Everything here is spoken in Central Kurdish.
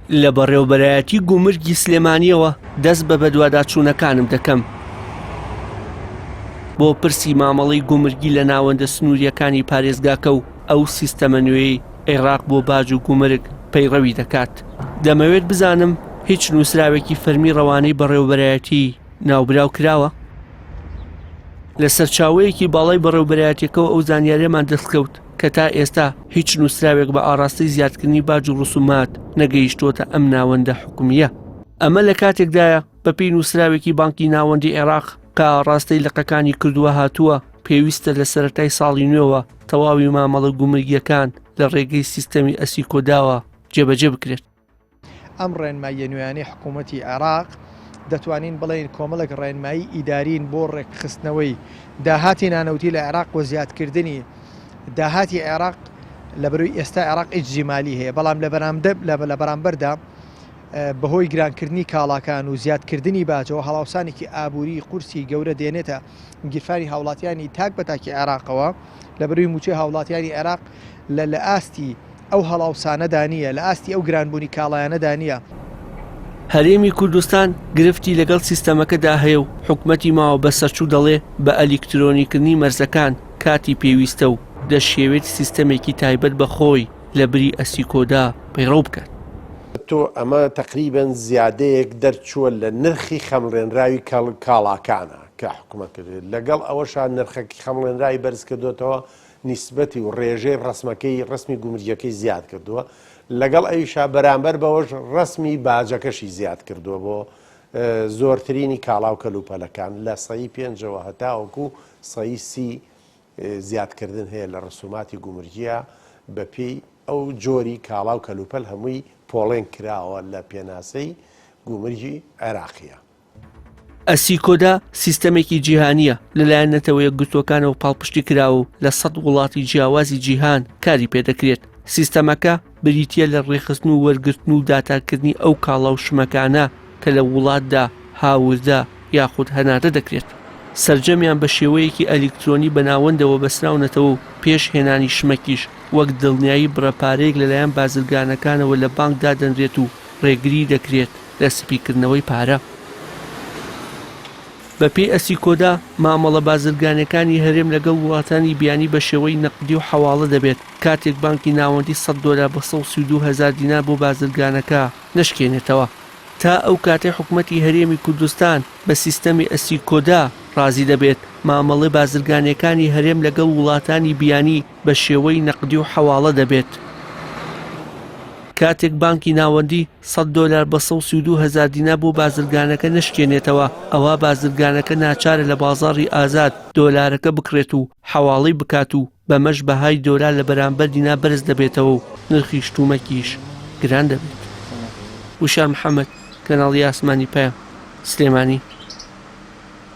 لە بەڕێوەبەرایەتی گومرگی سلێمانیەوە دەست بە بەدواداچوونەکانم دەکەم بۆ پرسی مامەڵەی گومرگی لە ناوەندە سنووریەکانی پارێزگاکە و ئەو سیستەمە نوێی عێراق بۆ باج و گومرگ پەیڕەوی دەکات. دەمەوێت بزانم هیچ نووسراوێکی فەرمی ڕەوانەی بەڕێوەبەرایەتی ناوبراو کراوە؟ لە سەرچاوەیەکی باڵای بەڕێوەبەرایەتیەکەوە ئەو زانیاریەمان دەستکەوت کە تا ئێستا هیچ نووسراوێک بە ئاڕاستەی زیادکردنی باج و ڕسومات نەگەیشتووەتە ئەم ناوەندە حکومیە. ئەمە لە کاتێکدایە بەپێی نووسراوێکی بانکی ناوەندی عێراق کە ئاڕاستەی لقەکانی کردووە هاتووە پێویستە لە سەرەتای ساڵی نوێەوە تەواوی مامەڵە گومرگیەکان لە ڕێگەی سیستەمی ئەسیکۆداوە جێبەجێ بکرێت. ئەم ڕێنماییە نوێیانەی حکوومەتی عێراق دەتوانین بڵێن کۆمەڵێک ڕێنمایی ئیدارین بۆ ڕێکخستنەوەی داهاتی نانەوتی لە عێراق و زیادکردنی داهاتی عێراق لە بەروی ئێستا عێراق ئیجزیمالی هەیە، بەڵام لە بەرامبەردا بەهۆی گرانکردنی کاڵاکان و زیادکردنی باجەوە هەڵاوسانێکی ئابووری قورسی گەورە دێنێتە گیرفانی هاوڵاتیانی تاک بەتاکی عێراقەوە لە بەروی موچەی هاوڵاتیانی عێراق لە ئاستی ئەو هەڵاوسانەدا نیە، لە ئاستی ئەو گرانبوونی کاڵایانەدا نیە. هەرێمی کوردستان گرفتی لەگەڵ سیستەمەکەدا هەیە و حکومەتی ماوە بە سەرچوو دەڵێ بە ئەلیکترۆنیکردنی مەرزەکان کاتی پێویستە و دەشێوێت سیستەمێکی تایبەت بە خۆی لە بری ئەسیکۆدا پەیڕەو بکات. تۆ ئەمە تقریبەن زیادەیەک دەرچووە لە نرخی خەمڕێنراوی کاڵاکانە کە حکومەت کرد، لەگەڵ ئەوەشان نرخەکی خەمڕێنراوی بەرز کردوێتەوە نیسبەتی و ڕێژەی ڕسمی گومرگیەکەی زیاد کردووە، لەگەڵ ئەویشا بەرامبەر بەوەش ڕسمی باجەکەشی زیاد کردووە بۆ زۆرترینی کاڵا و کەلوپەلەکان لە سەی 5ەوە هەتاوەکو سەی 30 زیادکردن هەیە لە ڕسوماتی گومرگیە بەپێی ئەو جۆری کاڵا و کەلوپەل هەمووی پۆڵێن کراوە لە پێناسەی گومرگی عێراقیە. ئەسیکۆدا سیستەمێکی جیهانیە لەلایەن نەتەوەیە گوتوەکانەوە پاڵپشتی کراوە و لە 100 وڵاتی جیاوازی جیهان کاری پێدەکرێت. سیستەمەکە بریتیە لە ڕێخستن و وەرگرتن و داتاکردنی ئەو کاڵا و شمەکانە کە لە وڵاتدا هاوردا یاخود هەناردە دەکرێت. سەرجەمیان بە شێوەیەکی ئەلیکترۆنی بەناوەندەوە بەسراونەتەوە و پێش هێنانی شمەکیش وەک دڵنیایی بڕەپارەیەک لەلایەن بازرگانەکانەوە لە بانک دادەنرێت و ڕێگری دەکرێت لە سپیکردنەوەی پارە. بەپێی ئەسیکۆدا مامەڵە بازرگانەکانی هەرێم لەگەڵ وڵاتانی بیانی بە شێوەی نەقدی و حەواڵە دەبێت کاتێک بانکی ناوەندی $100 بە 132,000 دینار بۆ بازرگانەکە نشکێنێتەوە. تا ئەو کاتێ حکومەتی هەرێمی کوردستان بە سیستەمی ئەسیکۆدا ڕازی دەبێت مامەڵی بازرگانیەکانی هەرێم لەگەڵ وڵاتانی بیانی بە شێوەی نەقدی و حەواڵە دەبێت. کاتێک بانکی ناوەندی $100 بە 132,000 دینار بۆ بازرگانەکە نشکێنێتەوە، ئەوە بازرگانەکە ناچارە لە بازاڕی ئازاد دۆلارەکە بکرێت و حەواڵی بکات و بەمەش بەهای دۆلار لە بەرامبەر دینا بەرز دەبێتەوە و نرخی شتومەکیش گران دەبێت. وشار محەممەد، کەناڵی ئاسمانی پەیام، سلێمانی.